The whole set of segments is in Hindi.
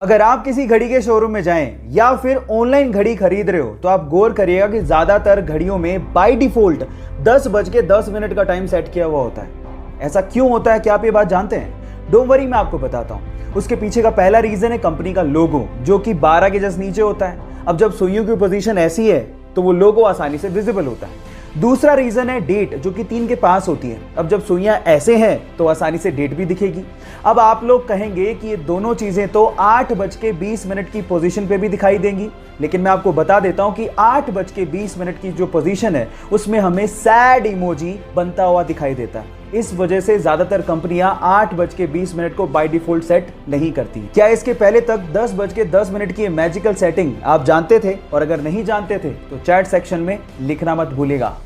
अगर आप किसी घड़ी के शोरूम में जाएं या फिर ऑनलाइन घड़ी खरीद रहे हो तो आप गौर करिएगा कि ज्यादातर घड़ियों में बाय डिफॉल्ट 10:10 का टाइम सेट किया हुआ होता है। ऐसा क्यों होता है, क्या आप ये बात जानते हैं? डोंट वरी, मैं आपको बताता हूँ। उसके पीछे का पहला रीजन है कंपनी का लोगो, जो कि 12 के जस्ट नीचे होता है। अब जब सुइयों की पोजीशन ऐसी है तो वो लोगो आसानी से विजिबल होता है। दूसरा रीजन है डेट, जो कि 3 के पास होती है। अब जब सुइयां ऐसे हैं तो आसानी से डेट भी दिखेगी। अब आप लोग कहेंगे कि ये दोनों चीजें तो 8:20 की पोजीशन पे भी दिखाई देंगी, लेकिन मैं आपको बता देता हूं कि 8:20 की जो पोजीशन है उसमें हमें सैड इमोजी बनता हुआ दिखाई देता है। इस वजह से ज्यादातर कंपनियां 8:20 को बाय डिफॉल्ट सेट नहीं करती। क्या इसके पहले तक 10:10 की मैजिकल सेटिंग आप जानते थे? और अगर नहीं जानते थे तो चैट सेक्शन में लिखना मत भूलिएगा।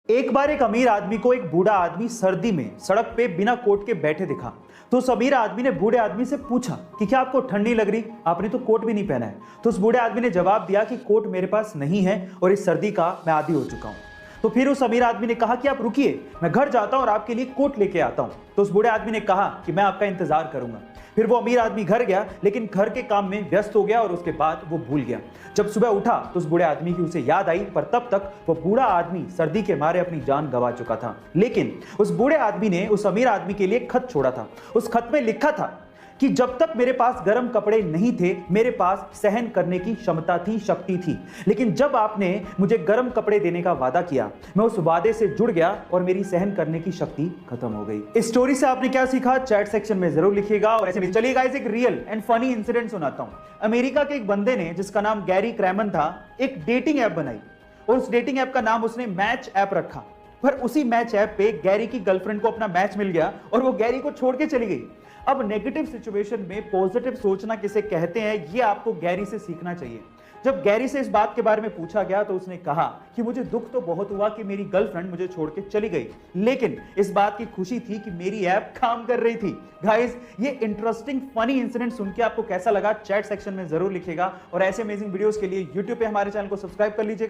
एक बार एक अमीर आदमी को एक बूढ़ा आदमी सर्दी में सड़क पे बिना कोट के बैठे दिखा। तो उस अमीर आदमी ने बूढ़े आदमी से पूछा कि क्या आपको ठंडी लग रही? आपने तो कोट भी नहीं पहना है। तो उस बूढ़े आदमी ने जवाब दिया कि कोट मेरे पास नहीं है और इस सर्दी का मैं आदी हो चुका हूं। तो फिर उस अमीर आदमी ने कहा कि आप रुकिए, मैं घर जाता हूं और आपके लिए कोट लेके आता हूं। तो उस बूढ़े आदमी ने कहा कि मैं आपका इंतजार करूंगा। फिर वो अमीर आदमी घर गया, लेकिन घर के काम में व्यस्त हो गया और उसके बाद वो भूल गया। जब सुबह उठा तो उस बूढ़े आदमी की उसे याद आई, पर तब तक वो बूढ़ा आदमी सर्दी के मारे अपनी जान गंवा चुका था। लेकिन उस बूढ़े आदमी ने उस अमीर आदमी के लिए खत छोड़ा था। उस खत में लिखा था कि जब तक मेरे पास गर्म कपड़े नहीं थे, मेरे पास सहन करने की क्षमता थी, शक्ति थी। लेकिन जब आपने मुझे गर्म कपड़े देने का वादा किया, मैं उस वादे से जुड़ गया और मेरी सहन करने की शक्ति खत्म हो गई। इस स्टोरी से आपने क्या सीखा, चैट सेक्शन में जरूर लिखिएगा। और ऐसे में चलिए गाइस, एक रियल एंड फनी इंसिडेंट सुनाता हूं। अमेरिका के एक बंदे ने, जिसका नाम गैरी क्रैमन था, एक डेटिंग ऐप बनाई और उस डेटिंग ऐप का नाम उसने मैच ऐप रखा। पर उसी मैच ऐप पे गैरी की गर्लफ्रेंड को अपना मैच मिल गया और वो गैरी को छोड़ के चली गई। अब नेगेटिव सिचुएशन में पॉजिटिव सोचना किसे कहते हैं, ये आपको गैरी से सीखना चाहिए। जब गैरी से इस बात के बारे में पूछा गया तो उसने कहा कि मुझे दुख तो बहुत हुआ कि मेरी गर्लफ्रेंड मुझे छोड़ के चली गई, लेकिन इस बात की खुशी थी कि मेरी ऐप काम कर रही थी। गाइस, ये इंटरेस्टिंग फनी इंसिडेंट सुन के आपको कैसा लगा, चैट सेक्शन में जरूर लिखिएगा। और ऐसे अमेजिंग वीडियोस के लिए यूट्यूब पे हमारे चैनल को सब्सक्राइब कर लीजिए।